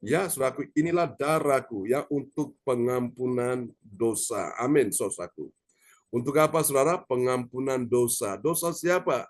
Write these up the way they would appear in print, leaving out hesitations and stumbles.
Ya, saudaraku, inilah darahku ya untuk pengampunan dosa. Amin, saudaraku. Untuk apa, saudara? Pengampunan dosa. Dosa siapa?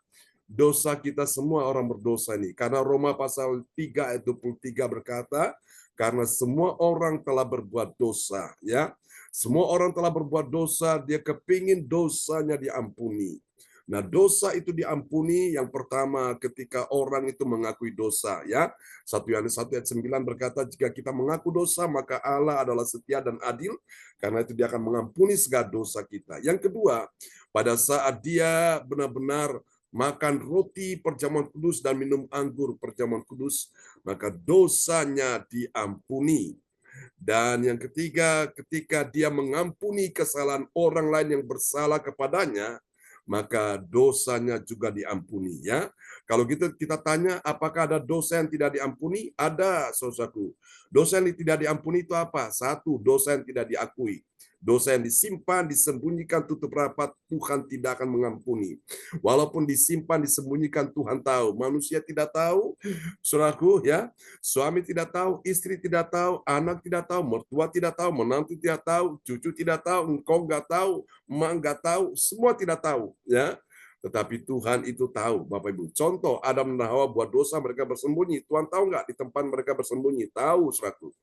Dosa kita semua orang berdosa ini. Karena Roma pasal 3 ayat 23 berkata, karena semua orang telah berbuat dosa. Ya, semua orang telah berbuat dosa, dia kepingin dosanya diampuni. Nah, dosa itu diampuni yang pertama ketika orang itu mengakui dosa, ya. 1 Yohanes 1 ayat 9 berkata, jika kita mengaku dosa, maka Allah adalah setia dan adil, karena itu dia akan mengampuni segala dosa kita. Yang kedua, pada saat dia benar-benar makan roti perjamuan kudus dan minum anggur perjamuan kudus, maka dosanya diampuni. Dan yang ketiga, ketika dia mengampuni kesalahan orang lain yang bersalah kepadanya, maka dosanya juga diampuni, ya. Kalau gitu kita tanya, apakah ada dosa yang tidak diampuni? Ada, saudaraku. Dosa yang tidak diampuni itu apa? Satu, dosa yang tidak diakui. Dosa yang disimpan, disembunyikan, tutup rapat, Tuhan tidak akan mengampuni. Walaupun disimpan, disembunyikan, Tuhan tahu. Manusia tidak tahu, saudaraku, ya. Suami tidak tahu, istri tidak tahu, anak tidak tahu, mertua tidak tahu, menantu tidak tahu, cucu tidak tahu, engkau nggak tahu, emak nggak tahu, semua tidak tahu, ya. Tetapi Tuhan itu tahu, Bapak Ibu. Contoh, Adam dan Hawa buat dosa, mereka bersembunyi. Tuhan tahu nggak di tempat mereka bersembunyi? Tahu, saudaraku.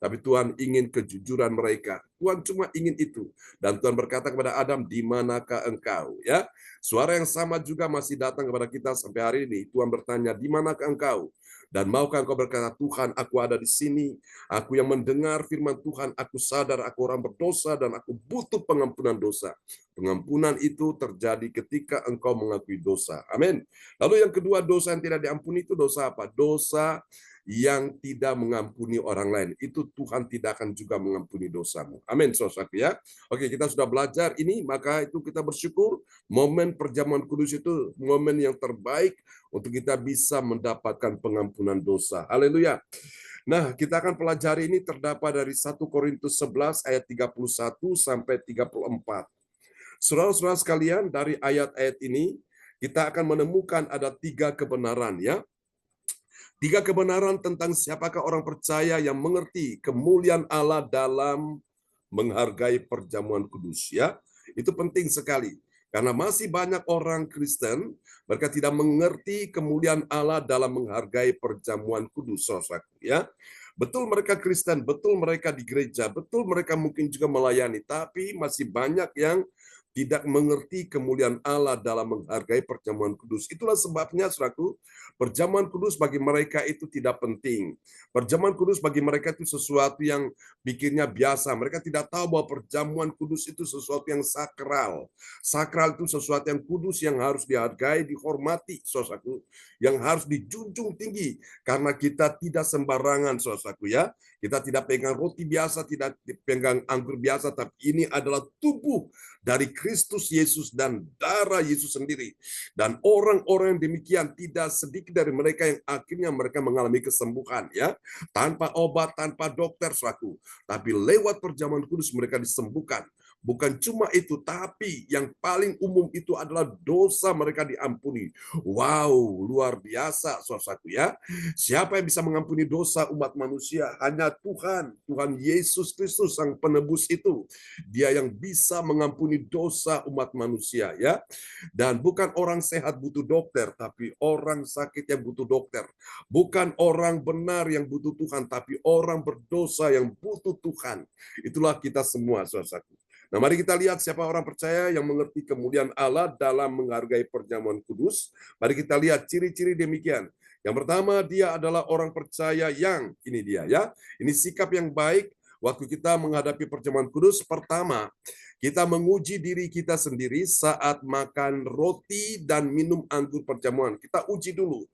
Tapi Tuhan ingin kejujuran mereka. Tuhan cuma ingin itu. Dan Tuhan berkata kepada Adam, di manakah engkau? Ya, suara yang sama juga masih datang kepada kita sampai hari ini. Tuhan bertanya, di manakah engkau? Dan maukah engkau berkata, Tuhan, aku ada di sini. Aku yang mendengar firman Tuhan, aku sadar aku orang berdosa dan aku butuh pengampunan dosa. Pengampunan itu terjadi ketika engkau mengakui dosa. Amin. Lalu yang kedua, dosa yang tidak diampuni itu dosa apa? Dosa yang tidak mengampuni orang lain. Itu Tuhan tidak akan juga mengampuni dosamu. Amin, saudaraku, ya. Oke, kita sudah belajar ini, maka itu kita bersyukur. Momen perjamuan kudus itu momen yang terbaik untuk kita bisa mendapatkan pengampunan dosa. Haleluya. Nah, kita akan pelajari ini terdapat dari 1 Korintus 11 ayat 31 sampai 34. Saudara-saudara sekalian, dari ayat-ayat ini kita akan menemukan ada 3 kebenaran, ya. 3 kebenaran tentang siapakah orang percaya yang mengerti kemuliaan Allah dalam menghargai perjamuan kudus, ya. Itu penting sekali. Karena masih banyak orang Kristen, mereka tidak mengerti kemuliaan Allah dalam menghargai perjamuan kudus, saudaraku, ya. Betul mereka Kristen, betul mereka di gereja, betul mereka mungkin juga melayani, tapi masih banyak yang tidak mengerti kemuliaan Allah dalam menghargai perjamuan kudus. Itulah sebabnya, saudaraku, perjamuan kudus bagi mereka itu tidak penting. Perjamuan kudus bagi mereka itu sesuatu yang pikirnya biasa. Mereka tidak tahu bahwa perjamuan kudus itu sesuatu yang sakral. Sakral itu sesuatu yang kudus yang harus dihargai, dihormati, saudaraku, yang harus dijunjung tinggi. Karena kita tidak sembarangan, saudaraku, ya. Kita tidak pegang roti biasa, tidak pegang anggur biasa, tapi ini adalah tubuh dari Kristus Yesus dan darah Yesus sendiri. Dan orang-orang yang demikian tidak sedikit dari mereka yang akhirnya mereka mengalami kesembuhan, ya, tanpa obat, tanpa dokter, saudaraku. Tapi lewat perjamuan kudus mereka disembuhkan. Bukan cuma itu, tapi yang paling umum itu adalah dosa mereka diampuni. Wow, luar biasa, saudaraku, ya. Siapa yang bisa mengampuni dosa umat manusia? Hanya Tuhan, Tuhan Yesus Kristus sang penebus itu. Dia yang bisa mengampuni dosa umat manusia, ya. Dan bukan orang sehat butuh dokter, tapi orang sakit yang butuh dokter. Bukan orang benar yang butuh Tuhan, tapi orang berdosa yang butuh Tuhan. Itulah kita semua, saudaraku. Nah, mari kita lihat siapa orang percaya yang mengerti kemuliaan Allah dalam menghargai perjamuan kudus. Mari kita lihat ciri-ciri demikian. Yang pertama, dia adalah orang percaya yang, ini dia, ya. Ini sikap yang baik waktu kita menghadapi perjamuan kudus. Pertama, kita menguji diri kita sendiri saat makan roti dan minum anggur perjamuan. Kita uji dulu.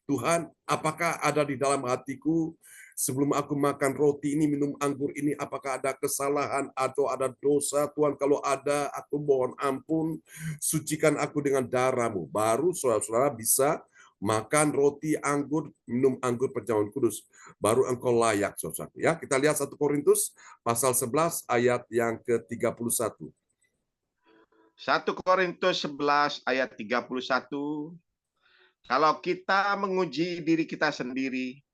Tuhan, apakah ada di dalam hatiku sebelum aku makan roti ini, minum anggur ini, apakah ada kesalahan atau ada dosa? Tuhan, kalau ada, aku mohon ampun, sucikan aku dengan darah-Mu. Baru saudara-saudara bisa makan roti, anggur, minum anggur perjamuan kudus. Baru engkau layak, saudara. Ya, kita lihat 1 Korintus pasal 11 ayat yang ke-31. 1 Korintus 11 ayat 31. Kalau kita menguji diri kita sendiri,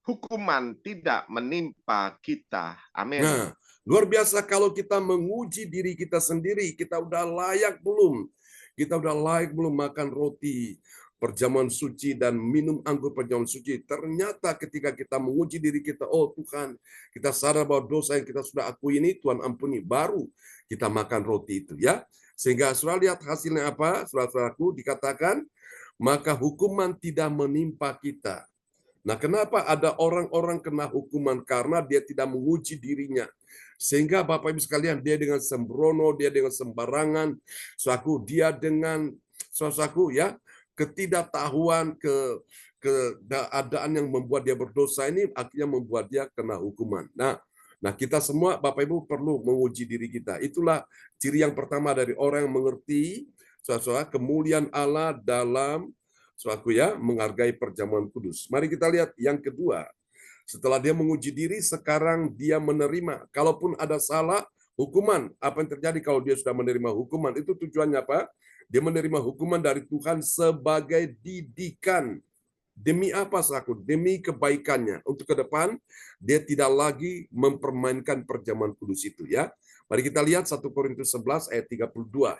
hukuman tidak menimpa kita. Amin. Nah, luar biasa kalau kita menguji diri kita sendiri, kita udah layak belum? Kita udah layak belum makan roti perjamuan suci dan minum anggur perjamuan suci. Ternyata ketika kita menguji diri kita, oh Tuhan, kita sadar bahwa dosa yang kita sudah akui ini, Tuhan ampuni, baru kita makan roti itu ya. Sehingga saudara lihat hasilnya apa? Saudara-saudaraku dikatakan, maka hukuman tidak menimpa kita. Nah, kenapa ada orang-orang kena hukuman? Karena dia tidak menguji dirinya. Sehingga Bapak Ibu sekalian, dia dengan sembrono, dia dengan sembarangan, dia dengan ya, ketidaktahuan, keadaan yang membuat dia berdosa ini akhirnya membuat dia kena hukuman. Nah, kita semua Bapak Ibu perlu menguji diri kita. Itulah ciri yang pertama dari orang yang mengerti kemuliaan Allah dalam menghargai perjamuan kudus. Mari kita lihat yang kedua. Setelah dia menguji diri, sekarang dia menerima. Kalaupun ada salah, hukuman. Apa yang terjadi kalau dia sudah menerima hukuman? Itu tujuannya apa? Dia menerima hukuman dari Tuhan sebagai didikan. Demi apa, saudaraku? Demi kebaikannya. Untuk ke depan, dia tidak lagi mempermainkan perjamuan kudus itu. Ya. Mari kita lihat 1 Korintus 11 ayat 32.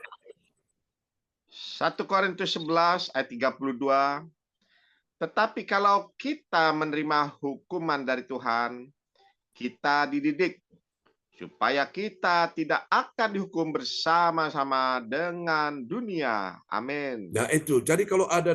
1 Korintus 11 ayat 32. Tetapi kalau kita menerima hukuman dari Tuhan, kita dididik supaya kita tidak akan dihukum bersama-sama dengan dunia. Amin. Nah itu, jadi kalau ada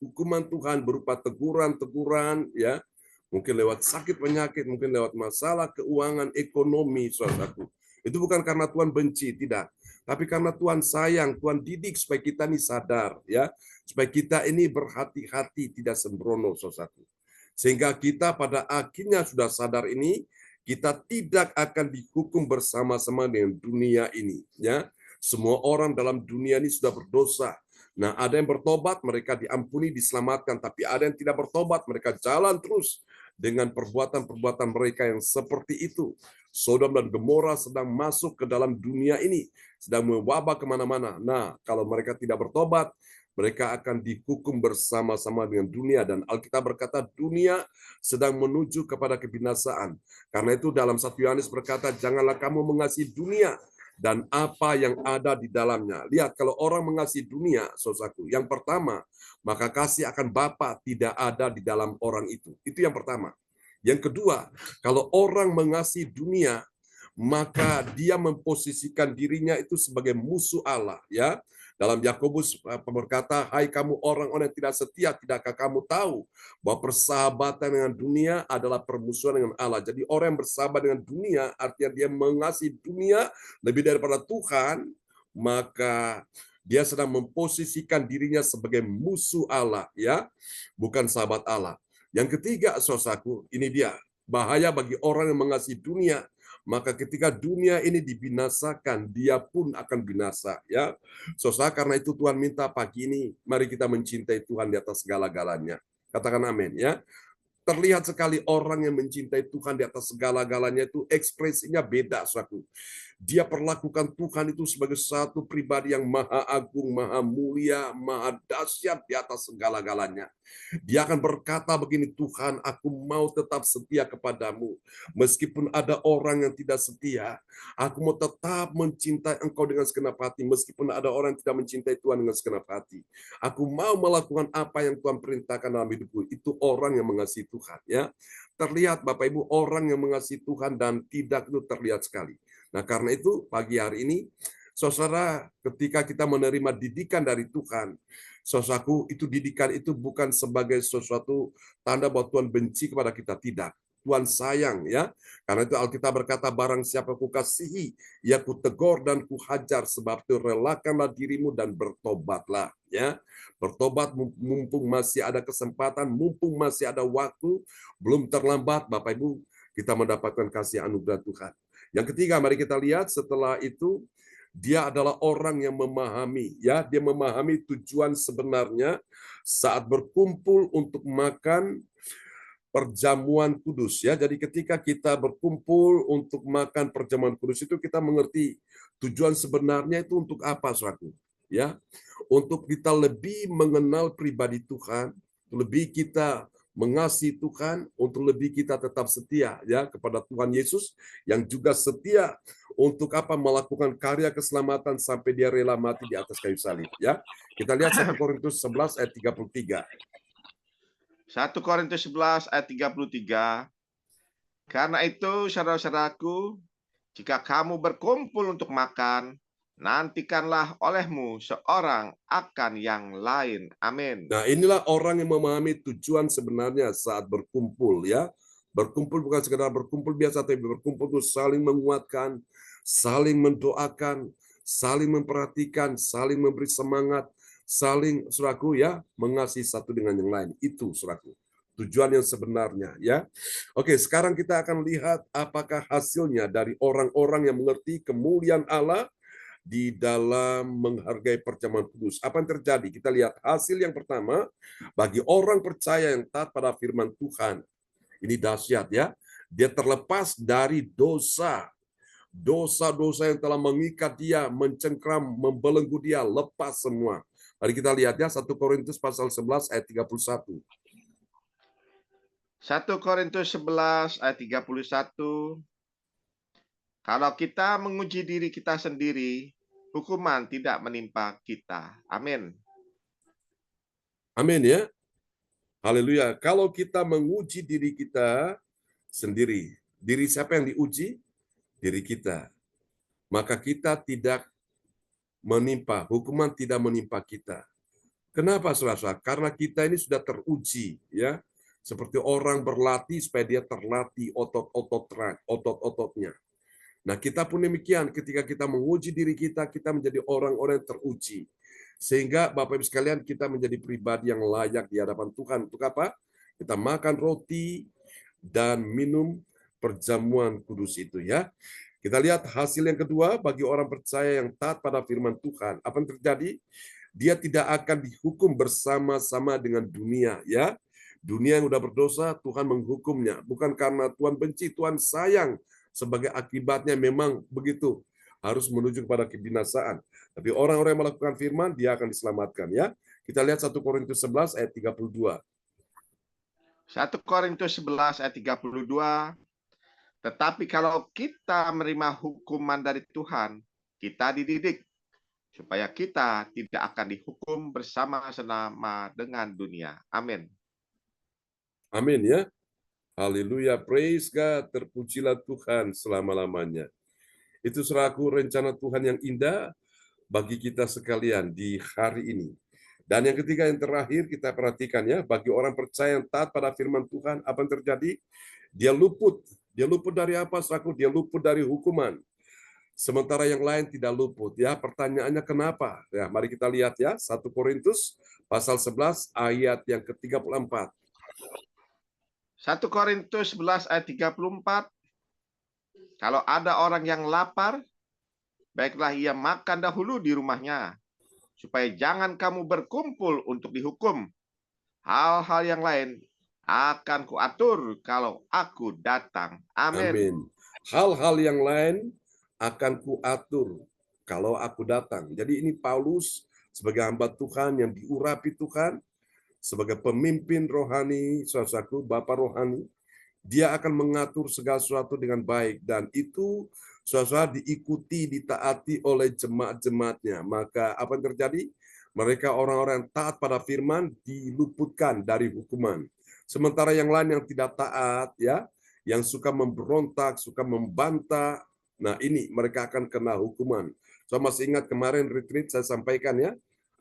hukuman Tuhan berupa teguran-teguran, ya, mungkin lewat sakit penyakit, mungkin lewat masalah keuangan, ekonomi, saudaraku. Itu bukan karena Tuhan benci, tidak. Tapi karena Tuhan sayang, Tuhan didik supaya kita ini sadar, ya, supaya kita ini berhati-hati, tidak sembrono, saudaraku. Sehingga kita pada akhirnya sudah sadar ini, kita tidak akan dihukum bersama-sama dengan dunia ini, ya. Semua orang dalam dunia ini sudah berdosa. Nah, ada yang bertobat, mereka diampuni, diselamatkan. Tapi ada yang tidak bertobat, mereka jalan terus dengan perbuatan-perbuatan mereka yang seperti itu. Sodom dan Gomora sedang masuk ke dalam dunia ini, sedang mewabah kemana-mana. Nah, kalau mereka tidak bertobat, mereka akan dihukum bersama-sama dengan dunia. Dan Alkitab berkata, dunia sedang menuju kepada kebinasaan. Karena itu dalam 1 Yohanes berkata, janganlah kamu mengasihi dunia dan apa yang ada di dalamnya. Lihat, kalau orang mengasihi dunia, saudaraku, yang pertama, maka kasih akan Bapa tidak ada di dalam orang itu. Itu yang pertama. Yang kedua, kalau orang mengasihi dunia, maka dia memposisikan dirinya itu sebagai musuh Allah, ya. Dalam Yakobus berkata, hai kamu orang-orang yang tidak setia, tidakkah kamu tahu bahwa persahabatan dengan dunia adalah permusuhan dengan Allah. Jadi orang yang bersahabat dengan dunia, artinya dia mengasihi dunia lebih daripada Tuhan, maka dia sedang memposisikan dirinya sebagai musuh Allah, ya, bukan sahabat Allah. Yang ketiga, saudaraku, ini dia bahaya bagi orang yang mengasihi dunia. Maka ketika dunia ini dibinasakan, dia pun akan binasa. Ya, saudara, karena itu Tuhan minta pagi ini, mari kita mencintai Tuhan di atas segala-galanya. Katakan amin. Ya, terlihat sekali orang yang mencintai Tuhan di atas segala-galanya itu ekspresinya beda, saudaraku. Dia perlakukan Tuhan itu sebagai satu pribadi yang maha agung, maha mulia, maha dahsyat di atas segala-galanya. Dia akan berkata begini, Tuhan, aku mau tetap setia kepadamu. Meskipun ada orang yang tidak setia, aku mau tetap mencintai engkau dengan segenap hati. Meskipun ada orang yang tidak mencintai Tuhan dengan segenap hati. Aku mau melakukan apa yang Tuhan perintahkan dalam hidupku. Itu orang yang mengasihi Tuhan. Ya, terlihat Bapak Ibu, orang yang mengasihi Tuhan dan tidak itu terlihat sekali. Nah, karena itu pagi hari ini, saudara, ketika kita menerima didikan dari Tuhan, saudaraku, itu didikan itu bukan sebagai sesuatu tanda bahwa Tuhan benci kepada kita, tidak. Tuhan sayang, ya. Karena itu Alkitab berkata, barang siapa kukasihi, ya kutegur dan kuhajar, sebab itu relakanlah dirimu dan bertobatlah, ya. Bertobat mumpung masih ada kesempatan, mumpung masih ada waktu, belum terlambat, Bapak Ibu, kita mendapatkan kasih anugerah Tuhan. Yang ketiga, mari kita lihat setelah itu, dia adalah orang yang memahami, ya, dia memahami tujuan sebenarnya saat berkumpul untuk makan perjamuan kudus, ya. Jadi ketika kita berkumpul untuk makan perjamuan kudus itu kita mengerti tujuan sebenarnya itu untuk apa, saudaraku, ya. Untuk kita lebih mengenal pribadi Tuhan, lebih kita mengasihi Tuhan, untuk lebih kita tetap setia ya kepada Tuhan Yesus yang juga setia untuk melakukan karya keselamatan sampai dia rela mati di atas kayu salib ya. Kita lihat 1 Korintus 11 ayat 33. 1 Korintus 11 ayat 33. Karena itu, saudara-saudaraku, jika kamu berkumpul untuk makan, nantikanlah olehmu seorang akan yang lain. Amin. Nah, inilah orang yang memahami tujuan sebenarnya saat berkumpul ya. Berkumpul bukan sekedar berkumpul biasa, tapi berkumpul itu saling menguatkan, saling mendoakan, saling memperhatikan, saling memberi semangat, saling saudaraku ya, mengasihi satu dengan yang lain. Itu saudaraku. Tujuan yang sebenarnya ya. Oke, sekarang kita akan lihat apakah hasilnya dari orang-orang yang mengerti kemuliaan Allah di dalam menghargai perjamuan kudus. Apa yang terjadi? Kita lihat hasil yang pertama, bagi orang percaya yang taat pada firman Tuhan. Ini dahsyat ya. Dia terlepas dari dosa. Dosa-dosa yang telah mengikat dia, mencengkram, membelenggu dia, lepas semua. Mari kita lihat ya, 1 Korintus pasal 11 ayat 31. 1 Korintus 11 ayat 31. Kalau kita menguji diri kita sendiri, hukuman tidak menimpa kita. Amin. Amin ya. Haleluya. Kalau kita menguji diri kita sendiri, diri siapa yang diuji? Diri kita. Maka kita tidak menimpa, hukuman tidak menimpa kita. Kenapa, saudara? Karena kita ini sudah teruji, ya. Seperti orang berlatih supaya dia terlatih otot-ototnya. Nah, kita pun demikian, ketika kita menguji diri kita menjadi orang-orang yang teruji. Sehingga Bapak Ibu sekalian, kita menjadi pribadi yang layak di hadapan Tuhan. Untuk apa? Kita makan roti dan minum perjamuan kudus itu ya. Kita lihat hasil yang kedua, bagi orang percaya yang taat pada firman Tuhan. Apa yang terjadi? Dia tidak akan dihukum bersama-sama dengan dunia ya. Dunia yang udah berdosa, Tuhan menghukumnya. Bukan karena Tuhan benci, Tuhan sayang. Sebagai akibatnya memang begitu. Harus menuju kepada kebinasaan. Tapi orang-orang yang melakukan firman, dia akan diselamatkan ya. Kita lihat 1 Korintus 11 ayat 32. 1 Korintus 11 ayat 32. Tetapi kalau kita menerima hukuman dari Tuhan, kita dididik supaya kita tidak akan dihukum bersama-sama dengan dunia. Amin. Amin ya. Haleluya, praise God, terpujilah Tuhan selama-lamanya. Itu seraku rencana Tuhan yang indah bagi kita sekalian di hari ini. Dan yang ketiga, yang terakhir kita perhatikan ya, bagi orang percaya yang taat pada firman Tuhan, apa yang terjadi? Dia luput. Dia luput dari apa, seraku? Dia luput dari hukuman. Sementara yang lain tidak luput. Ya, pertanyaannya kenapa? Ya, mari kita lihat ya, 1 Korintus pasal 11 ayat yang ke-34. 1 Korintus 11 ayat 34. Kalau ada orang yang lapar, baiklah ia makan dahulu di rumahnya, supaya jangan kamu berkumpul untuk dihukum. Hal-hal yang lain akan kuatur kalau aku datang. Amin. Amin. Hal-hal yang lain akan kuatur kalau aku datang. Jadi ini Paulus sebagai hamba Tuhan yang diurapi Tuhan, sebagai pemimpin rohani, saudaraku, Bapak rohani, dia akan mengatur segala sesuatu dengan baik. Dan itu saudara diikuti, ditaati oleh jemaat-jemaatnya. Maka apa yang terjadi? Mereka orang-orang yang taat pada firman diluputkan dari hukuman. Sementara yang lain yang tidak taat, ya, yang suka memberontak, suka membantah, nah ini mereka akan kena hukuman. Saya masih ingat kemarin retreat saya sampaikan ya,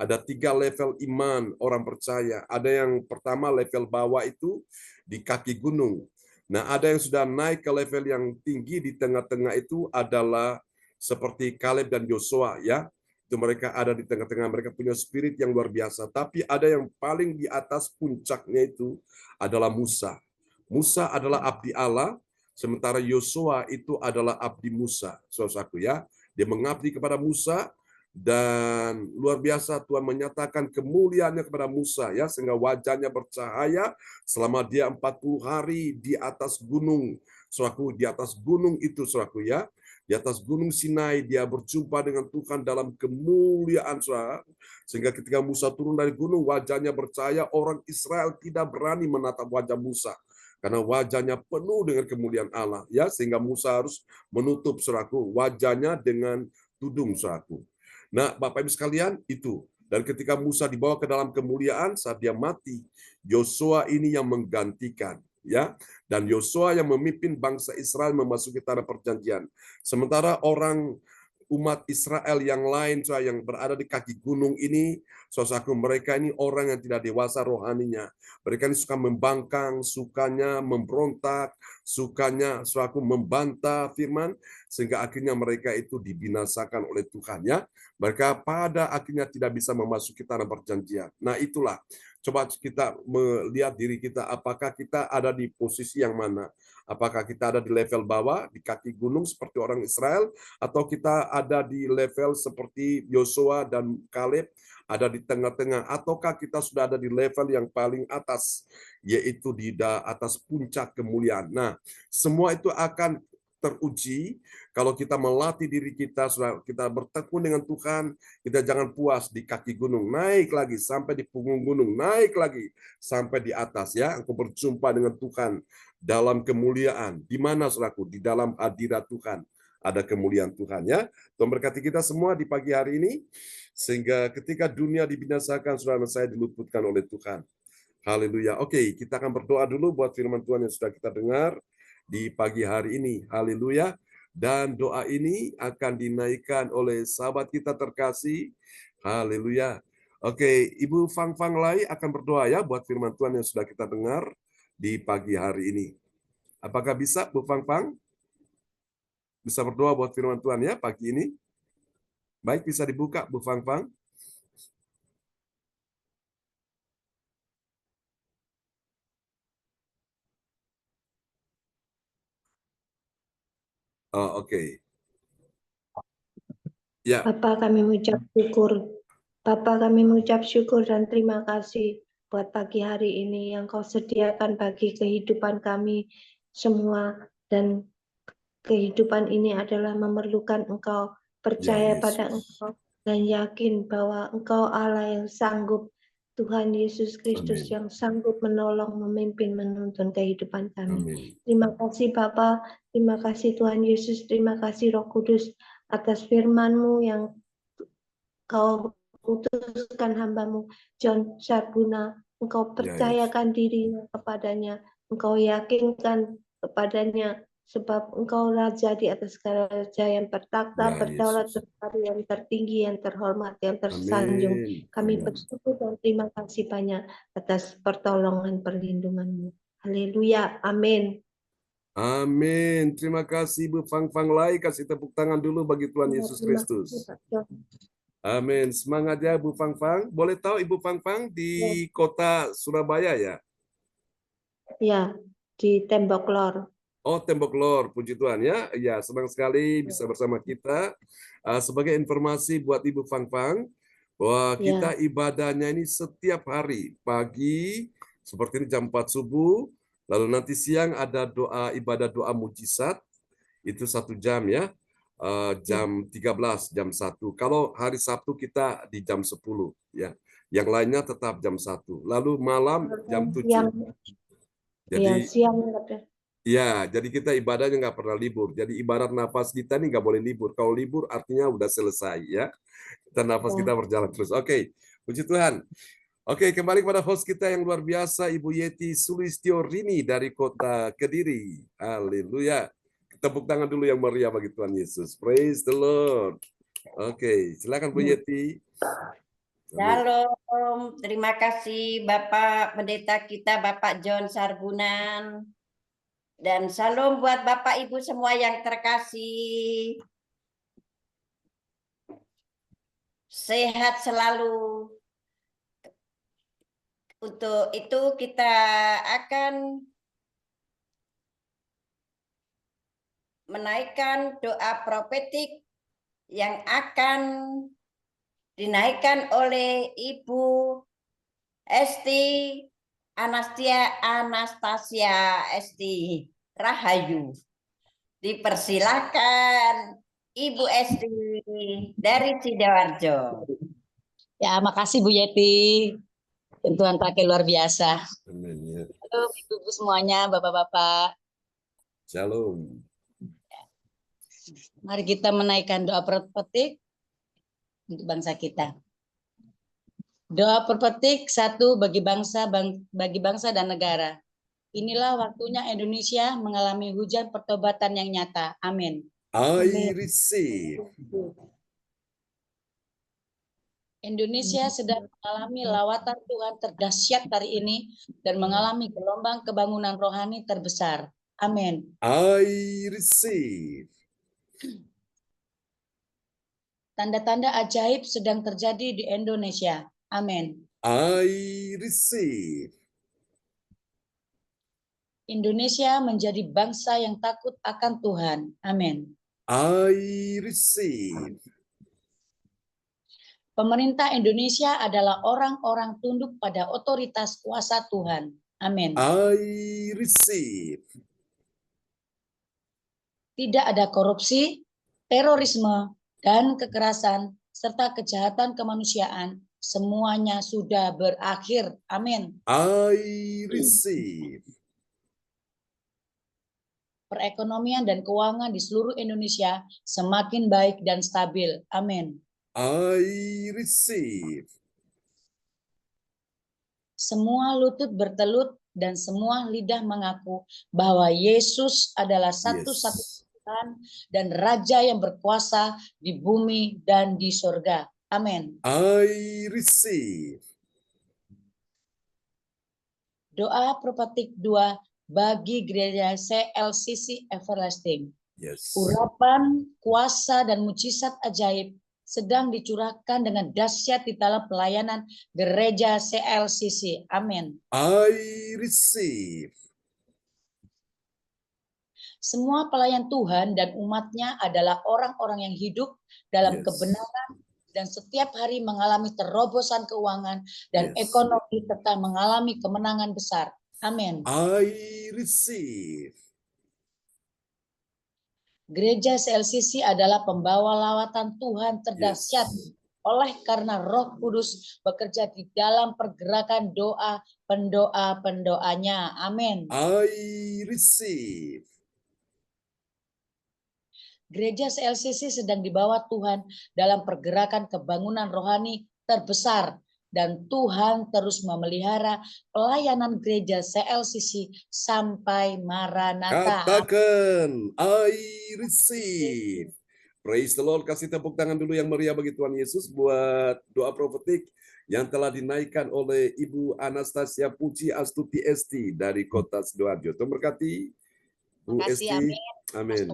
ada 3 level iman orang percaya. Ada yang pertama level bawah itu di kaki gunung. Nah, ada yang sudah naik ke level yang tinggi di tengah-tengah itu adalah seperti Kaleb dan Yosua ya. Itu mereka ada di tengah-tengah, mereka punya spirit yang luar biasa. Tapi ada yang paling di atas puncaknya itu adalah Musa. Musa adalah abdi Allah, sementara Yosua itu adalah abdi Musa. Saudaraku ya, dia mengabdi kepada Musa. Dan luar biasa Tuhan menyatakan kemuliaannya kepada Musa ya, sehingga wajahnya bercahaya selama dia 40 hari di atas gunung. Saudaraku, di atas gunung itu saudaraku ya. Di atas Gunung Sinai dia berjumpa dengan Tuhan dalam kemuliaan, saudara. Sehingga ketika Musa turun dari gunung, wajahnya bercahaya, orang Israel tidak berani menatap wajah Musa. Karena wajahnya penuh dengan kemuliaan Allah. Ya, sehingga Musa harus menutup, saudaraku, wajahnya dengan tudung, saudaraku. Nah, Bapak Ibu sekalian, itu. Dan ketika Musa dibawa ke dalam kemuliaan, saat dia mati, Yosua ini yang menggantikan. Ya, dan Yosua yang memimpin bangsa Israel memasuki tanah perjanjian. Sementara orang umat Israel yang lain yang berada di kaki gunung ini, saudaraku, mereka ini orang yang tidak dewasa rohaninya. Mereka ini suka membangkang, sukanya memberontak, sukanya saudaraku membantah firman, sehingga akhirnya mereka itu dibinasakan oleh Tuhan, ya. Mereka pada akhirnya tidak bisa memasuki tanah perjanjian. Nah, itulah. Coba kita melihat diri kita, apakah kita ada di posisi yang mana? Apakah kita ada di level bawah, di kaki gunung seperti orang Israel, atau kita ada di level seperti Yosua dan Kaleb, ada di tengah-tengah, ataukah kita sudah ada di level yang paling atas, yaitu di atas puncak kemuliaan. Nah, semua itu akan teruji kalau kita melatih diri kita, kita bertekun dengan Tuhan, kita jangan puas di kaki gunung, naik lagi sampai di punggung gunung, naik lagi sampai di atas, ya. Engkau berjumpa dengan Tuhan dalam kemuliaan. Di mana, saudaraku? Di dalam hadirat Tuhan ada kemuliaan Tuhan, ya. Tuhan berkati kita semua di pagi hari ini, sehingga ketika dunia dibinasakan, saudara saya diluputkan oleh Tuhan. Haleluya. Oke, kita akan berdoa dulu buat firman Tuhan yang sudah kita dengar di pagi hari ini. Haleluya. Dan doa ini akan dinaikkan oleh sahabat kita terkasih. Haleluya. Oke, Ibu Fang Fang Lai akan berdoa ya buat firman Tuhan yang sudah kita dengar di pagi hari ini. Apakah bisa, Bu Fang Fang? Bisa berdoa buat firman Tuhan ya pagi ini? Baik, bisa dibuka, Bu Fang Fang. Oh, oke. Ya. Bapak, kami mengucap syukur. Bapak, kami mengucap syukur dan terima kasih buat pagi hari ini yang Kau sediakan bagi kehidupan kami semua, dan kehidupan ini adalah memerlukan Engkau, percaya pada Engkau, dan yakin bahwa Engkau Allah yang sanggup, Tuhan Yesus Kristus yang sanggup menolong, memimpin, menuntun kehidupan kami. Amin. Terima kasih Bapa, terima kasih Tuhan Yesus, terima kasih Roh Kudus atas firman-Mu yang Kau utuskan hamba-Mu John Sarbuna. Engkau percayakan dirinya kepadanya, Engkau yakinkan kepadanya, sebab Engkau Raja di atas segala raja, yang bertakhta, berdaulat, berhari, yang tertinggi, yang terhormat, yang tersanjung. Kami bersyukur dan terima kasih banyak atas pertolongan perlindungan-Mu. Haleluya, amin. Amin. Terima kasih Bu Fang Fang Lai. Kasih tepuk tangan dulu bagi Tuhan Yesus Kristus. Amin. Semangat ya Bu Fang Fang. Boleh tahu Ibu Fang Fang di kota Surabaya ya? Ya, di Tembok Lor. Oh, Tembok Lor, puji Tuhan ya. Ya, senang sekali bisa bersama kita. Sebagai informasi buat Ibu Fang Fang, bahwa kita ibadahnya ini setiap hari, pagi seperti ini jam 4 subuh, lalu nanti siang ada ibadah doa mujizat, itu 1 jam ya, jam 13, jam 1. Kalau hari Sabtu kita di jam 10 ya. Yang lainnya tetap jam 1. Lalu malam jam 7. Jadi siang. ya, jadi kita ibadahnya nggak pernah libur. Jadi ibarat nafas kita nih nggak boleh libur. Kalau libur artinya udah selesai ya. Kita nafas kita berjalan terus. Oke, puji Tuhan. Oke, kembali kepada host kita yang luar biasa, Ibu Yeti Sulistyo Rini dari kota Kediri. Haleluya. Tepuk tangan dulu yang meriah bagi Tuhan Yesus. Praise the Lord. Oke, silakan Bu Yeti. Shalom, terima kasih Bapak Pendeta kita, Bapak John Sarbunan. Dan salam buat Bapak Ibu semua yang terkasih. Sehat selalu. Untuk itu kita akan menaikkan doa profetik yang akan dinaikkan oleh Ibu Esti Anastasia Esti Rahayu. Dipersilakan Ibu Esti dari Sidoarjo. Ya, makasih Bu Yeti. Tuhan pakai luar biasa. Amin. Ya. Halo Ibu-ibu semuanya, Bapak-bapak. Shalom. Mari kita menaikkan doa prophetik untuk bangsa kita. Doa prophetik 1 bagi bangsa dan negara. Inilah waktunya Indonesia mengalami hujan pertobatan yang nyata. Amin. I receive. Indonesia sedang mengalami lawatan Tuhan terdahsyat hari ini dan mengalami gelombang kebangunan rohani terbesar. Amin. I receive. Tanda-tanda ajaib sedang terjadi di Indonesia. Amin. I receive. Indonesia menjadi bangsa yang takut akan Tuhan. Amin. I receive. Pemerintah Indonesia adalah orang-orang tunduk pada otoritas kuasa Tuhan. Amin. I receive. Tidak ada korupsi, terorisme, dan kekerasan, serta kejahatan kemanusiaan. Semuanya sudah berakhir. Amin. I receive. Perekonomian dan keuangan di seluruh Indonesia semakin baik dan stabil. Amin. I receive. Semua lutut bertelut dan semua lidah mengaku bahwa Yesus adalah satu-satunya Tuhan dan Raja yang berkuasa di bumi dan di surga. Amin. I receive. Doa prophetik 2 bagi gereja CLCC Everlasting. Yes. Urapan, kuasa, dan mujizat ajaib sedang dicurahkan dengan dahsyat di dalam pelayanan gereja CLCC. Amin. I receive. Semua pelayan Tuhan dan umatnya adalah orang-orang yang hidup dalam kebenaran dan setiap hari mengalami terobosan keuangan dan ekonomi serta mengalami kemenangan besar. Amin. I receive. Gereja CLCC adalah pembawa lawatan Tuhan terdahsyat oleh karena Roh Kudus bekerja di dalam pergerakan doa pendoa-pendoanya. Amin. I receive. Gereja CLCC sedang dibawa Tuhan dalam pergerakan kebangunan rohani terbesar dan Tuhan terus memelihara pelayanan gereja CLCC sampai Maranatha. Katakan, I receive. Praise the Lord. Kasih tepuk tangan dulu yang meriah bagi Tuhan Yesus buat doa profetik yang telah dinaikkan oleh Ibu Anastasia Puji Astuti Esti dari Kota Sidoarjo. Tuhan berkati Bu Esti. Amin.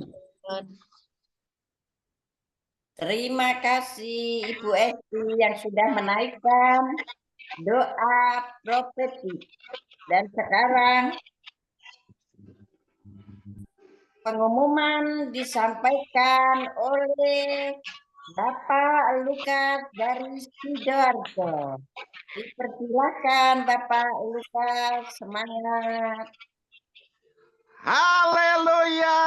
Terima kasih Ibu Esti yang sudah menaikkan doa profetik. Dan sekarang pengumuman disampaikan oleh Bapak Lukas dari Sidoarjo. Dipersilakan Bapak Lukas, semangat. Haleluya.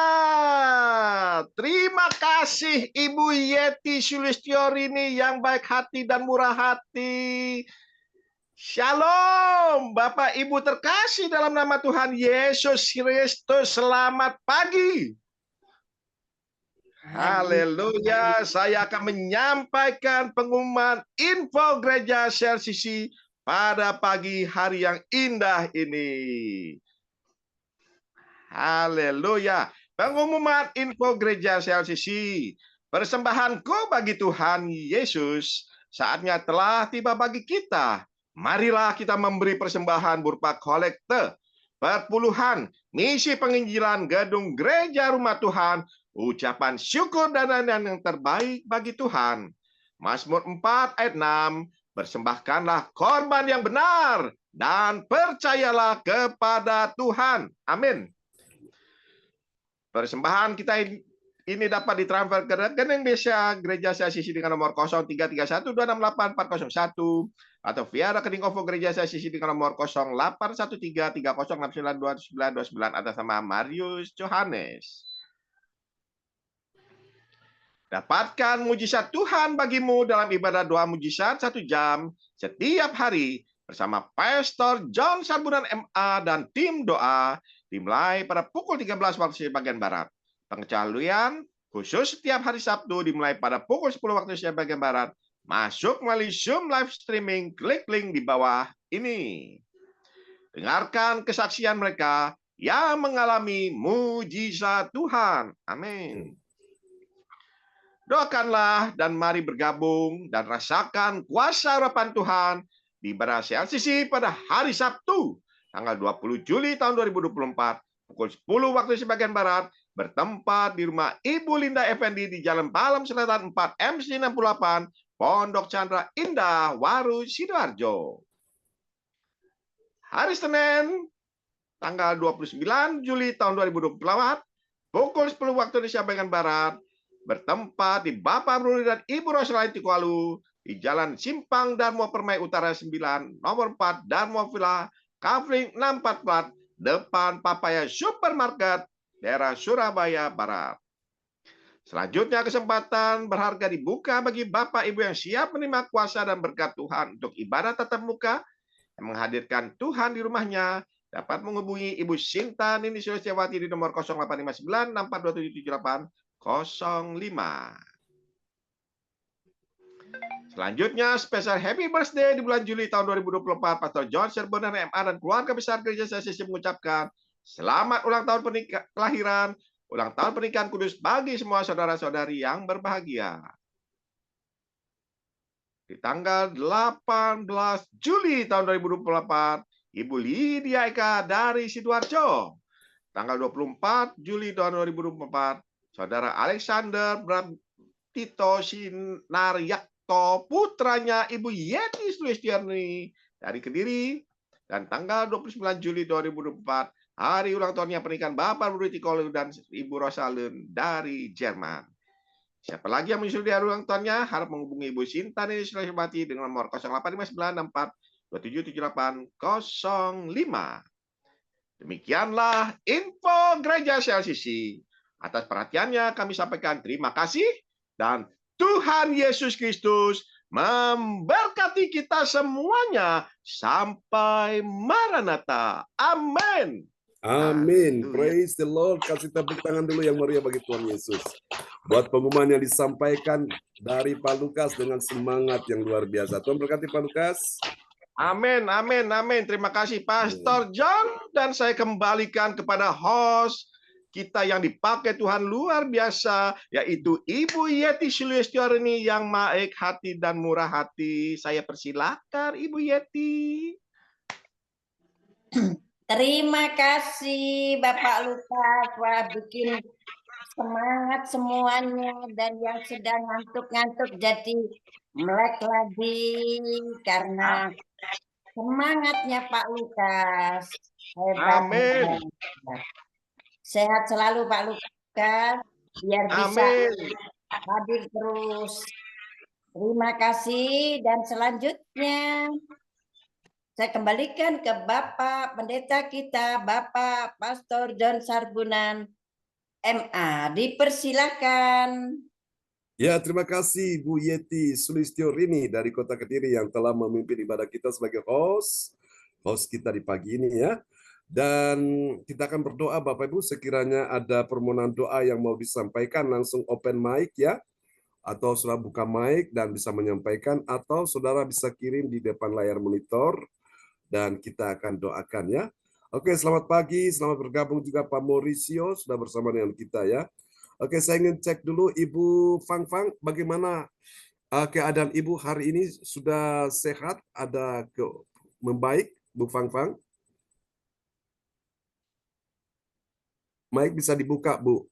Terima kasih Ibu Yeti Sulistiorini yang baik hati dan murah hati. Shalom Bapak Ibu terkasih dalam nama Tuhan Yesus Kristus. Selamat pagi. Haleluya. Saya akan menyampaikan pengumuman info gereja CLCC pada pagi hari yang indah ini. Haleluya. Pengumuman info gereja CLCC. Persembahanku bagi Tuhan Yesus. Saatnya telah tiba bagi kita. Marilah kita memberi persembahan berupa kolekte, perpuluhan, misi penginjilan gedung gereja rumah Tuhan, ucapan syukur dan yang terbaik bagi Tuhan. Mazmur 4 ayat 6. Persembahkanlah korban yang benar dan percayalah kepada Tuhan. Amin. Persembahan kita ini dapat ditransfer ke rekening desa gereja CLCC dengan nomor 0331268401 atau via rekening OVO gereja CLCC dengan nomor 081330692929 atas nama Marius Johannes. Dapatkan mujizat Tuhan bagimu dalam ibadah doa mujizat 1 jam setiap hari bersama Pastor John Sarbunan MA dan tim doa dimulai pada pukul 13 waktu Indonesia bagian Barat. Pengecualian khusus setiap hari Sabtu dimulai pada pukul 10 waktu Indonesia bagian Barat. Masuk melalui Zoom live streaming, klik link di bawah ini. Dengarkan kesaksian mereka yang mengalami mujizat Tuhan. Amin. Doakanlah dan mari bergabung dan rasakan kuasa harapan Tuhan di ibadah CLCC pada hari Sabtu, tanggal 20 Juli tahun 2024, pukul 10 waktu sebagian Barat, bertempat di rumah Ibu Linda Effendi di Jalan Palem Selatan 4 MC 68, Pondok Chandra Indah, Waru, Sidoarjo. Hari Senin, tanggal 29 Juli tahun 2024, pukul 10 waktu Indonesia bagian Barat, bertempat di Bapak Bruni dan Ibu Roslain Tikualu di Jalan Simpang Darmo Permai Utara 9, nomor 4, Darmo Villa, Kavling 644, depan Papaya Supermarket, daerah Surabaya Barat. Selanjutnya kesempatan berharga dibuka bagi Bapak Ibu yang siap menerima kuasa dan berkat Tuhan untuk ibadah tatap muka yang menghadirkan Tuhan di rumahnya. Dapat menghubungi Ibu Sinta Nini Sulistiawati di nomor 0859 642778 05. Selanjutnya, spesial happy birthday di bulan Juli tahun 2024, Pastor John Sarbunan MA dan keluarga besar gereja CLCC mengucapkan selamat ulang tahun kelahiran, ulang tahun pernikahan kudus bagi semua saudara-saudari yang berbahagia. Di tanggal 18 Juli tahun 2024, Ibu Lydia Eka dari Sidoarjo. Tanggal 24 Juli tahun 2024, Saudara Alexander Tito Sinaryakto, putranya Ibu Yeti Sulistiarni dari Kediri. Dan tanggal 29 Juli 2024, hari ulang tahunnya pernikahan Bapak Rudi Tikolu dan Ibu Rosalind dari Jerman. Siapa lagi yang menyusul di hari ulang tahunnya, harap menghubungi Ibu Sinta Nini Sulistiawati dengan nomor 085964277805. Demikianlah info Gereja CLCC. Atas perhatiannya kami sampaikan terima kasih dan Tuhan Yesus Kristus memberkati kita semuanya sampai Maranatha. Amin. Amin. Haleluya. Praise the Lord. Kasih tepuk tangan dulu yang meriah bagi Tuhan Yesus. Buat pengumuman yang disampaikan dari Pak Lukas dengan semangat yang luar biasa. Tuhan berkati Pak Lukas. Amin, amin, amin. Terima kasih Pastor John. Dan saya kembalikan kepada host kita yang dipakai Tuhan luar biasa, yaitu Ibu Yeti Sulistiarni yang baik hati dan murah hati. Saya persilakan Ibu Yeti. Terima kasih Bapak Lukas, wah bikin semangat semuanya, dan yang sedang ngantuk-ngantuk jadi melek lagi karena semangatnya Pak Lukas. Hebat. Amin. Sehat selalu Pak Lukas, biar bisa Amin. hadir terus. Terima kasih, dan selanjutnya saya kembalikan ke Bapak Pendeta kita, Bapak Pastor John Sarbunan MA. Dipersilakan. Ya, terima kasih Bu Yeti Sulistiarni dari Kota Kediri yang telah memimpin ibadah kita sebagai host kita di pagi ini ya. Dan kita akan berdoa Bapak Ibu, sekiranya ada permohonan doa yang mau disampaikan langsung open mic ya. Atau saudara buka mic dan bisa menyampaikan, atau saudara bisa kirim di depan layar monitor dan kita akan doakan ya. Oke, selamat pagi, selamat bergabung juga Pak Mauricio sudah bersama dengan kita ya. Oke, saya ingin cek dulu Ibu Fang Fang, bagaimana keadaan Ibu hari ini? Sudah sehat? Ada membaik, Bu Fang Fang? Mic bisa dibuka, Bu.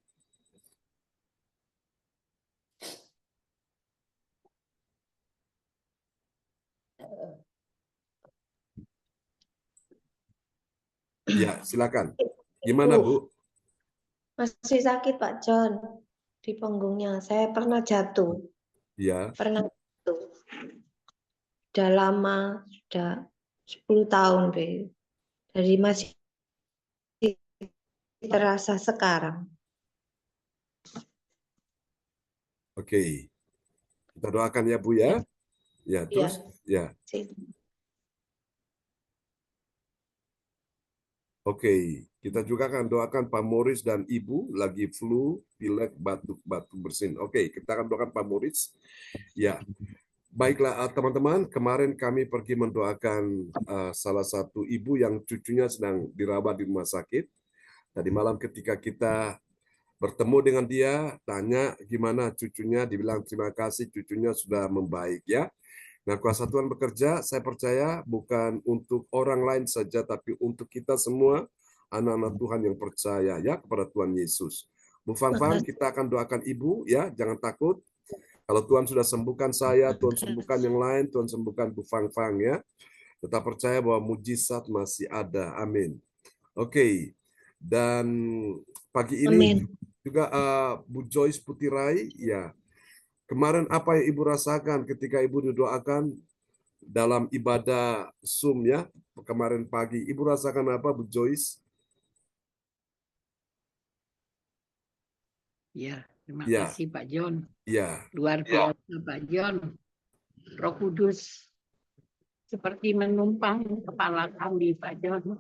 Ya, silakan. Gimana, Bu? Masih sakit Pak John di punggungnya. Saya pernah jatuh. Ya. Pernah jatuh. Sudah lama, sudah 10 tahun, Be. Jadi masih terasa sekarang. Oke. Kita doakan ya Bu ya. Ya, terus ya. Oke, kita juga akan doakan Pak Moris dan Ibu lagi flu, pilek, batuk bersin. Oke, kita akan doakan Pak Moris. Ya, baiklah teman-teman, kemarin kami pergi mendoakan salah satu ibu yang cucunya sedang dirawat di rumah sakit. Tadi malam ketika kita bertemu dengan dia, tanya gimana cucunya, dibilang terima kasih cucunya sudah membaik ya. Nah, kuasa Tuhan bekerja, saya percaya bukan untuk orang lain saja, tapi untuk kita semua, anak-anak Tuhan yang percaya ya kepada Tuhan Yesus. Bu Fang, kita akan doakan Ibu ya, jangan takut. Kalau Tuhan sudah sembuhkan saya, Tuhan sembuhkan yang lain, Tuhan sembuhkan Bu Fang ya. Tetap percaya bahwa mujizat masih ada. Amin. Oke. Dan pagi ini juga Bu Joyce Putirai ya. Kemarin apa yang Ibu rasakan ketika Ibu didoakan dalam ibadah Zoom ya kemarin pagi? Ibu rasakan apa Bu Joyce? Ya, terima Ya. kasih Pak John. Ya. Luar biasa Pak John. Roh Kudus seperti menumpang kepala kami Pak John.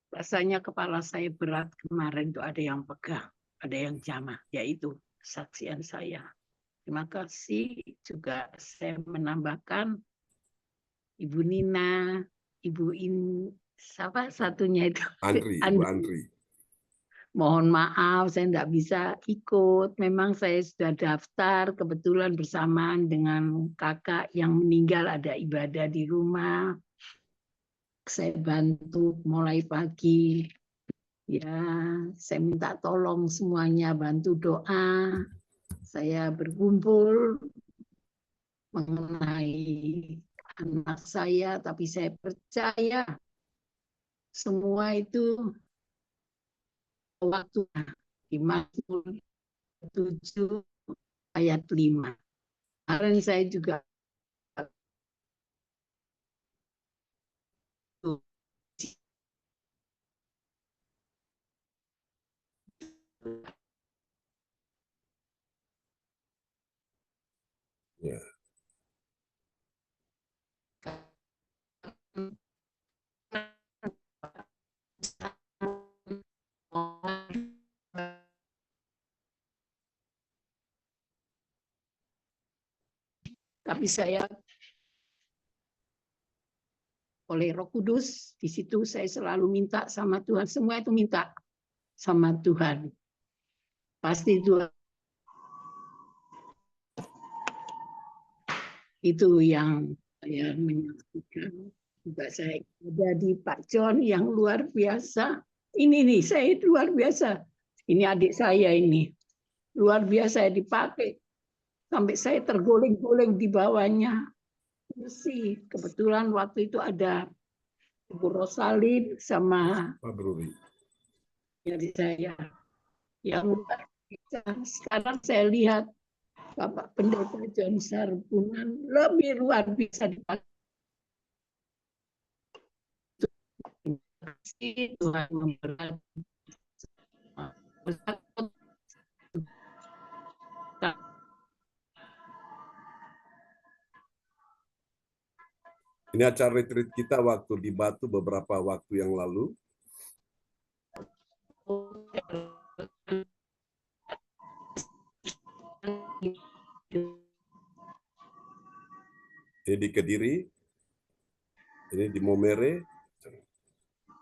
Rasanya kepala saya berat kemarin tuh ada yang pegang, ada yang jamah, yaitu kesaksian saya. Terima kasih juga saya menambahkan Ibu Nina, Ibu siapa satunya itu? Ibu Andri. Mohon maaf saya tidak bisa ikut. Memang saya sudah daftar kebetulan bersamaan dengan kakak yang meninggal ada ibadah di rumah. Saya bantu mulai pagi. Ya, saya minta tolong semuanya bantu doa. Saya berkumpul mengenai anak saya, tapi saya percaya semua itu waktu di Mazmur 7 ayat 5. Kemarin saya juga Ya. Tapi saya oleh Roh Kudus, di situ saya selalu minta sama Tuhan. Semua itu minta sama Tuhan. Pasti Tuhan. Itu yang saya menyaksikan. Juga saya ada di Pak John yang luar biasa. Ini nih, saya luar biasa. Ini adik saya ini. Luar biasa dipakai. Sampai saya tergoleng-goleng di bawahnya. Bersih. Kebetulan waktu itu ada Ibu Rosalin sama Pak Bruri. adik saya. Yang luar biasa. Sekarang saya lihat Bapak Pendeta John Sarbunan lebih luar biasa dipakai. Tuhan memberkati. Ini acara retreat kita waktu di Batu beberapa waktu yang lalu. Ini di Kediri, ini di Momere,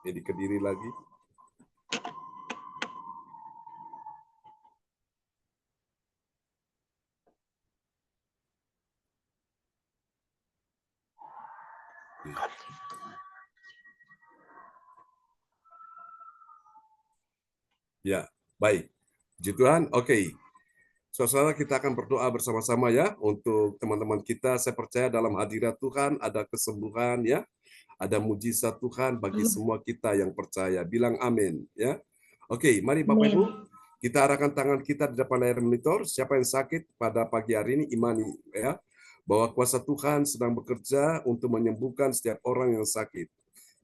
ini di Kediri lagi. Ya, baik. Puji Tuhan, oke. Saudara, kita akan berdoa bersama-sama ya untuk teman-teman kita. Saya percaya dalam hadirat Tuhan ada kesembuhan ya, ada mujizat Tuhan bagi semua kita yang percaya. Bilang amin ya. Oke, mari Bapak Ibu, kita arahkan tangan kita di depan layar monitor. Siapa yang sakit pada pagi hari ini imani ya bahwa kuasa Tuhan sedang bekerja untuk menyembuhkan setiap orang yang sakit.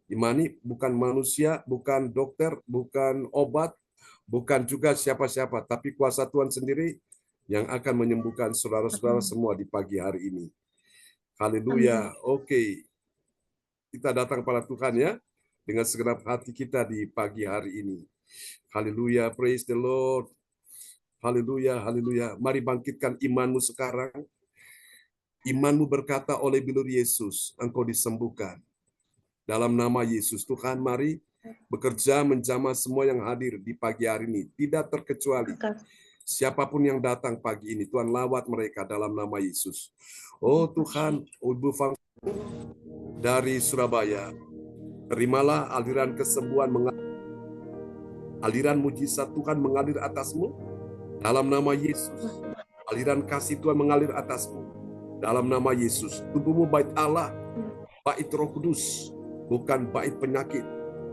Imani bukan manusia, bukan dokter, bukan obat, Bukan juga siapa-siapa, tapi kuasa Tuhan sendiri yang akan menyembuhkan saudara-saudara semua di pagi hari ini. Haleluya. Oke. Kita datang pada Tuhan ya, dengan segenap hati kita di pagi hari ini. Haleluya, praise the Lord. Haleluya, haleluya. Mari bangkitkan imanmu sekarang. Imanmu berkata oleh bilur Yesus, engkau disembuhkan. Dalam nama Yesus, Tuhan mari bekerja menjamah semua yang hadir di pagi hari ini. Tidak terkecuali. Siapapun yang datang pagi ini, Tuhan lawat mereka dalam nama Yesus. Oh Tuhan, Ibu Fang dari Surabaya, terimalah aliran kesembuhan, aliran mujizat Tuhan mengalir atasmu dalam nama Yesus. Aliran kasih Tuhan mengalir atasmu dalam nama Yesus. Tubuhmu bait Allah, bait Roh Kudus, bukan bait penyakit.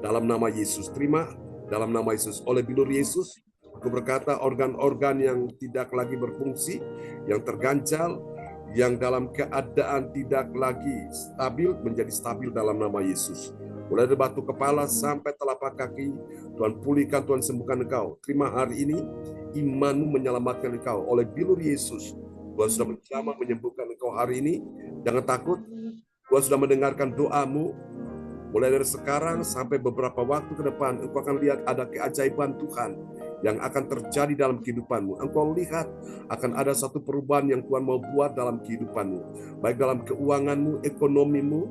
Dalam nama Yesus, terima dalam nama Yesus. Oleh bilur Yesus, aku berkata organ-organ yang tidak lagi berfungsi, yang terganjal, yang dalam keadaan tidak lagi stabil, menjadi stabil dalam nama Yesus. Mulai dari batu kepala sampai telapak kaki, Tuhan pulihkan, Tuhan sembuhkan engkau. Terima hari ini, imanmu menyelamatkan engkau. Oleh bilur Yesus, Tuhan sudah menjamah menyembuhkan engkau hari ini. Jangan takut, Tuhan sudah mendengarkan doamu. Mulai dari sekarang sampai beberapa waktu ke depan, engkau akan lihat ada keajaiban Tuhan yang akan terjadi dalam kehidupanmu. Engkau lihat akan ada satu perubahan yang Tuhan mau buat dalam kehidupanmu. Baik dalam keuanganmu, ekonomimu,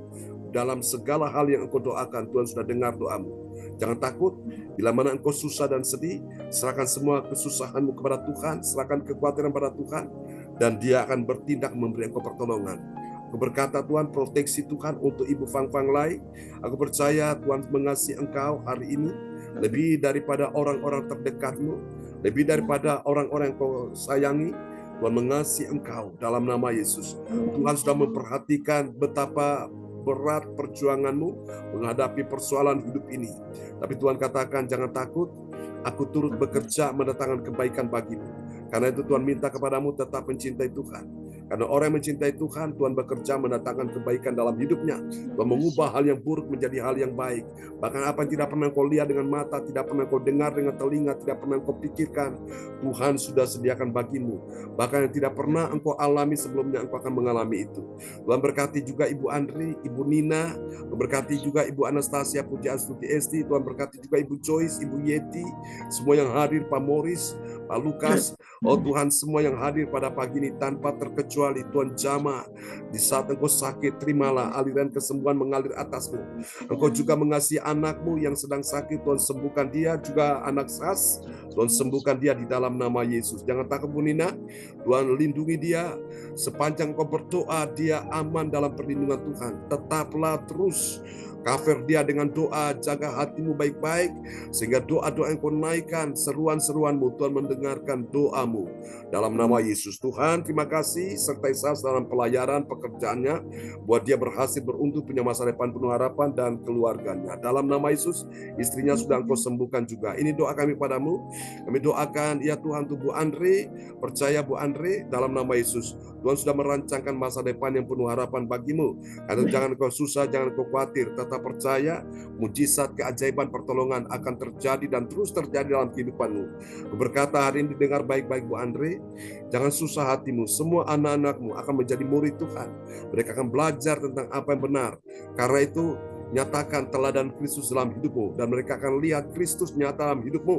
dalam segala hal yang engkau doakan, Tuhan sudah dengar doamu. Jangan takut, bila mana engkau susah dan sedih, serahkan semua kesusahanmu kepada Tuhan, serahkan kekhawatiran pada Tuhan, dan Dia akan bertindak memberi engkau pertolongan. Aku berkata Tuhan, proteksi Tuhan untuk Ibu Fang Fang Lai. Aku percaya Tuhan mengasihi engkau hari ini, lebih daripada orang-orang terdekatmu, lebih daripada orang-orang yang kau sayangi. Tuhan mengasihi engkau dalam nama Yesus. Tuhan sudah memperhatikan betapa berat perjuanganmu menghadapi persoalan hidup ini. Tapi Tuhan katakan, jangan takut, aku turut bekerja mendatangkan kebaikan bagimu. Karena itu Tuhan minta kepadamu tetap mencintai Tuhan. Karena orang yang mencintai Tuhan, Tuhan bekerja mendatangkan kebaikan dalam hidupnya. Tuhan mengubah hal yang buruk menjadi hal yang baik. Bahkan apa yang tidak pernah kau lihat dengan mata, tidak pernah kau dengar dengan telinga, tidak pernah kau pikirkan, Tuhan sudah sediakan bagimu. Bahkan yang tidak pernah engkau alami sebelumnya, engkau akan mengalami itu. Tuhan berkati juga Ibu Andri, Ibu Nina, berkati juga Ibu Anastasia Puji Astuti Esti, Tuhan berkati juga Ibu Joyce, Ibu Yeti, semua yang hadir, Pak Morris, Pak Lukas. Oh Tuhan, semua yang hadir pada pagi ini tanpa terkecuali, Tuhan jamah. Di saat engkau sakit, terimalah aliran kesembuhan mengalir atasmu. Engkau juga mengasihi anakmu yang sedang sakit, Tuhan sembuhkan dia. Juga anak Sas, Tuhan sembuhkan dia di dalam nama Yesus. Jangan takut Bu Nina, Tuhan lindungi dia. Sepanjang engkau berdoa, dia aman dalam perlindungan Tuhan. Tetaplah terus cover dia dengan doa, jaga hatimu baik-baik, sehingga doa-doa yang kau naikkan, seruan-seruanmu, Tuhan mendengarkan doamu. Dalam nama Yesus, Tuhan, terima kasih, sertai Sas dalam pelayaran pekerjaannya, buat dia berhasil beruntung, punya masa depan penuh harapan, dan keluarganya. Dalam nama Yesus, istrinya sudah engkau sembuhkan juga. Ini doa kami padamu, kami doakan, ya Tuhan, untuk Bu Andre, percaya Bu Andre, dalam nama Yesus, Tuhan sudah merancangkan masa depan yang penuh harapan bagimu. Karena jangan kau susah, jangan kau khawatir, tetap percaya, mujizat, keajaiban, pertolongan akan terjadi dan terus terjadi dalam kehidupanmu. Berkata hari ini dengar baik-baik Bu Andre, jangan susah hatimu, semua anak-anakmu akan menjadi murid Tuhan. Mereka akan belajar tentang apa yang benar. Karena itu, nyatakan teladan Kristus dalam hidupmu, dan mereka akan lihat Kristus nyata dalam hidupmu.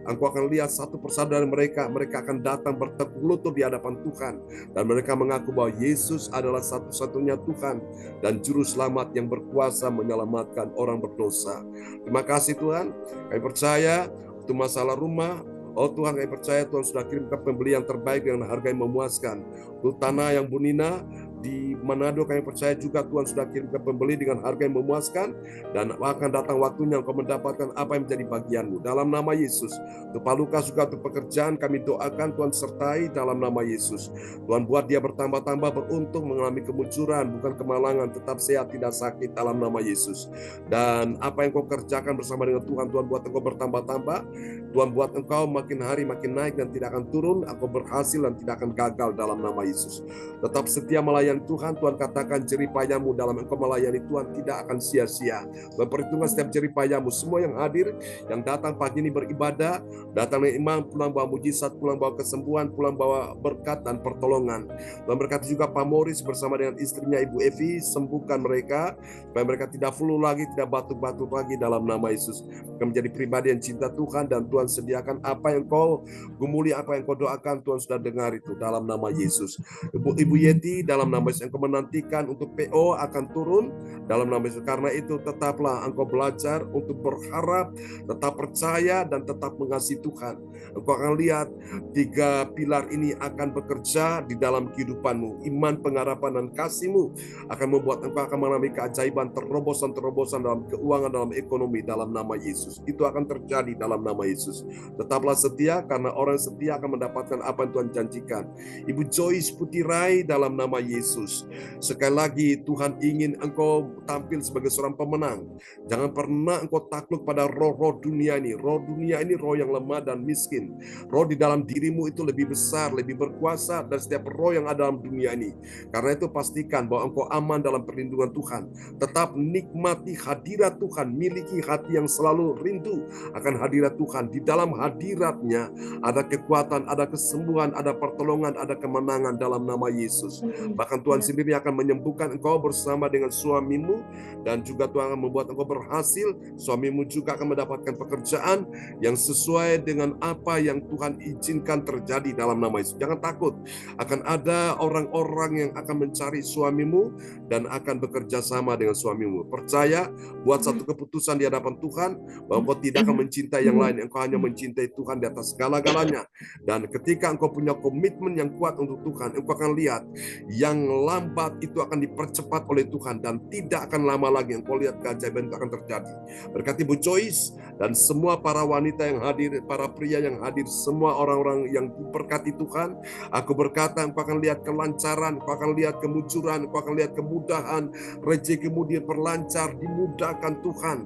Engkau akan lihat satu persatu dari mereka akan datang bertekuk lutut di hadapan Tuhan, dan mereka mengaku bahwa Yesus adalah satu-satunya Tuhan dan Juru Selamat yang berkuasa menyelamatkan orang berdosa. Terima kasih Tuhan, kami percaya untuk masalah rumah, oh Tuhan, kami percaya Tuhan sudah kirimkan pembeli yang terbaik dengan harga yang memuaskan. Untuk tanah yang Bu Nina di Manado, kami percaya juga Tuhan sudah kirimkan pembeli dengan harga yang memuaskan, dan akan datang waktunya engkau mendapatkan apa yang menjadi bagianmu. Dalam nama Yesus, untuk Pak Lukas juga untuk pekerjaan, kami doakan Tuhan sertai dalam nama Yesus. Tuhan buat dia bertambah-tambah beruntung, mengalami kemunculan, bukan kemalangan, tetap sehat, tidak sakit dalam nama Yesus. Dan apa yang kau kerjakan bersama dengan Tuhan, Tuhan buat engkau bertambah-tambah, Tuhan buat engkau makin hari makin naik dan tidak akan turun, engkau berhasil dan tidak akan gagal dalam nama Yesus. Tetap setia melayani melayani Tuhan, Tuhan katakan jeripayamu dalam engkau melayani Tuhan tidak akan sia-sia. Memperhitungkan setiap jeripayamu, semua yang hadir, yang datang pagi ini beribadah, datang dengan iman, pulang bawa mujizat, pulang bawa kesembuhan, pulang bawa berkat dan pertolongan. Tuhan berkati juga Pak Morris bersama dengan istrinya Ibu Evi, sembuhkan mereka, supaya mereka tidak flu lagi, tidak batuk-batuk lagi dalam nama Yesus. Mereka menjadi pribadi yang cinta Tuhan, dan Tuhan sediakan apa yang kau gumuli, apa yang kau doakan, Tuhan sudah dengar itu dalam nama Yesus. Ibu Yeti, dalam nama Yesus, engkau menantikan untuk PO akan turun dalam nama Yesus. Karena itu tetaplah engkau belajar untuk berharap, tetap percaya, dan tetap mengasihi Tuhan. Engkau akan lihat 3 pilar ini akan bekerja di dalam kehidupanmu. Iman, pengharapan, dan kasihmu akan membuat engkau akan mengalami keajaiban, terobosan-terobosan dalam keuangan, dalam ekonomi, dalam nama Yesus. Itu akan terjadi dalam nama Yesus. Tetaplah setia, karena orang setia akan mendapatkan apa yang Tuhan janjikan. Ibu Joyce Putirai, dalam nama Yesus. Sekali lagi Tuhan ingin engkau tampil sebagai seorang pemenang. Jangan pernah engkau takluk pada roh-roh dunia ini. Roh dunia ini roh yang lemah dan miskin. Roh di dalam dirimu itu lebih besar, lebih berkuasa dari setiap roh yang ada dalam dunia ini. Karena itu pastikan bahwa engkau aman dalam perlindungan Tuhan. Tetap nikmati hadirat Tuhan. Miliki hati yang selalu rindu akan hadirat Tuhan. Di dalam hadiratnya ada kekuatan, ada kesembuhan, ada pertolongan, ada kemenangan dalam nama Yesus. Bahkan Tuhan sendiri akan menyembuhkan engkau bersama dengan suamimu, dan juga Tuhan akan membuat engkau berhasil. Suamimu juga akan mendapatkan pekerjaan yang sesuai dengan apa yang Tuhan izinkan terjadi dalam nama Yesus. Jangan takut, akan ada orang-orang yang akan mencari suamimu dan akan bekerja sama dengan suamimu. Percaya, buat satu keputusan di hadapan Tuhan bahwa engkau tidak akan mencintai yang lain, engkau hanya mencintai Tuhan di atas segala-galanya. Dan ketika engkau punya komitmen yang kuat untuk Tuhan, engkau akan lihat yang lambat itu akan dipercepat oleh Tuhan, dan tidak akan lama lagi engkau lihat keajaiban itu akan terjadi. Berkati Bu Joyce dan semua para wanita yang hadir, para pria yang hadir, semua orang-orang yang diberkati Tuhan. Aku berkata, engkau akan lihat kelancaran, engkau akan lihat kemunculan, engkau akan lihat kemudahan, rezekimu diperlancar, dimudahkan Tuhan,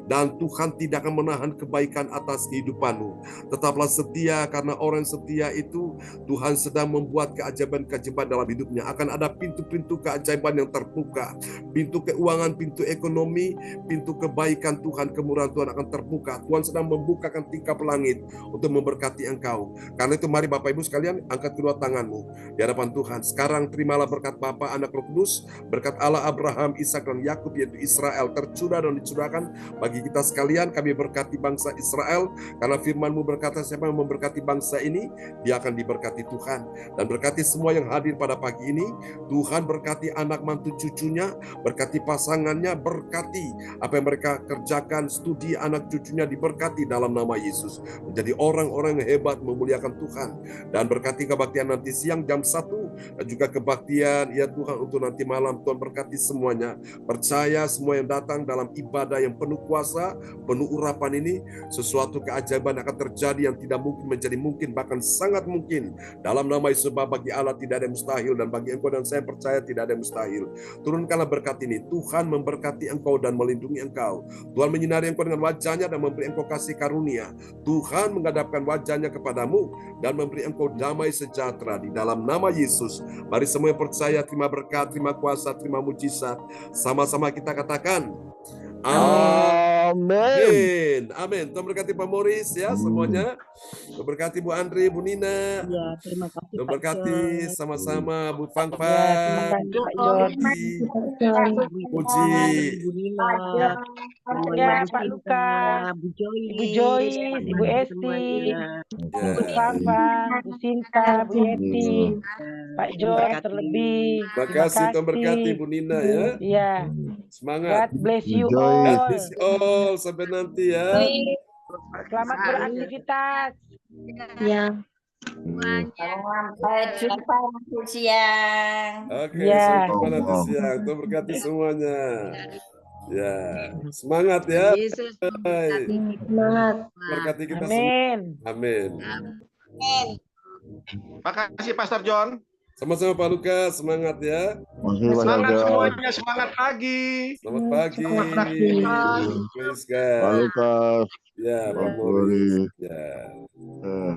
dan Tuhan tidak akan menahan kebaikan atas kehidupanmu. Tetaplah setia, karena orang setia itu Tuhan sedang membuat keajaiban-keajaiban dalam hidupnya. Akan ada pintu-pintu keajaiban yang terbuka, pintu keuangan, pintu ekonomi, pintu kebaikan Tuhan, kemurahan Tuhan akan terbuka. Tuhan sedang membukakan tingkap langit untuk memberkati engkau. Karena itu mari Bapak Ibu sekalian, angkat kedua tanganmu di hadapan Tuhan. Sekarang terimalah berkat Bapa, Anak, Roh Kudus, berkat Allah Abraham, Ishak, dan Yakub, yaitu Israel, tercurah dan dicurahkan bagi kita sekalian. Kami berkati bangsa Israel, karena firman-Mu berkata, siapa yang memberkati bangsa ini, dia akan diberkati Tuhan. Dan berkati semua yang hadir pada pagi ini. Tuhan berkati anak mantu cucunya, berkati pasangannya, berkati apa yang mereka kerjakan, studi anak cucunya diberkati dalam nama Yesus. Menjadi orang-orang yang hebat memuliakan Tuhan. Dan berkati kebaktian nanti siang jam 1, dan juga kebaktian ya Tuhan untuk nanti malam. Tuhan berkati semuanya. Percaya semua yang datang dalam ibadah yang penuh kuasa, penuh urapan ini, sesuatu keajaiban akan terjadi yang tidak mungkin menjadi mungkin, bahkan sangat mungkin. Dalam nama Yesus, bagi Allah tidak ada yang mustahil, dan bagi engkau dan saya percaya tidak ada yang mustahil. Turunkanlah berkat ini. Tuhan memberkati engkau dan melindungi engkau. Tuhan menyinari engkau dengan wajahnya dan memberi engkau kasih karunia. Tuhan menghadapkan wajahnya kepadamu dan memberi engkau damai sejahtera di dalam nama Yesus. Mari semua yang percaya terima berkat, terima kuasa, terima mujizat. Sama-sama kita katakan amin. Amin. Tuhan berkati Pak Morris ya semuanya. Tuhan berkati Bu Andri, Bu Nina. Ya, terima kasih Tuhan Pak berkati John. sama-sama Bu Fang Ya, terima Fang. kasih Pak John. Puji. Puji, Bu Nina, semuanya Ya, Bu Pak Sinta, Luka, Bu Joyce, Ibu Joyce, Ibu Esti, semuanya. Ya. Bu Papa, Bu Sinta, Bu Yeti, Pak John terlebih. Terima Terima kasih, Tuhan berkati kasih. Bu Nina ya. Ya, Semangat. God bless you God all. bless you all. Sampai nanti ya. Selamat beraktivitas. Ya. Sampai jumpa nanti siang. Oke, Ya. sampai jumpa nanti siang. Tuhan berkati semuanya. Ya, semangat ya. Yesus Hai. Semangat. Berkati kita semua. Amin. Amin. Makasih Pastor John. Sama-sama Pak Lukas, semangat ya. Semangat semuanya, semangat pagi. Selamat pagi. Selamat pagi. Praise God. Pak Lukas, Ya, Pak Pak Morris. Morris. Ya. eh,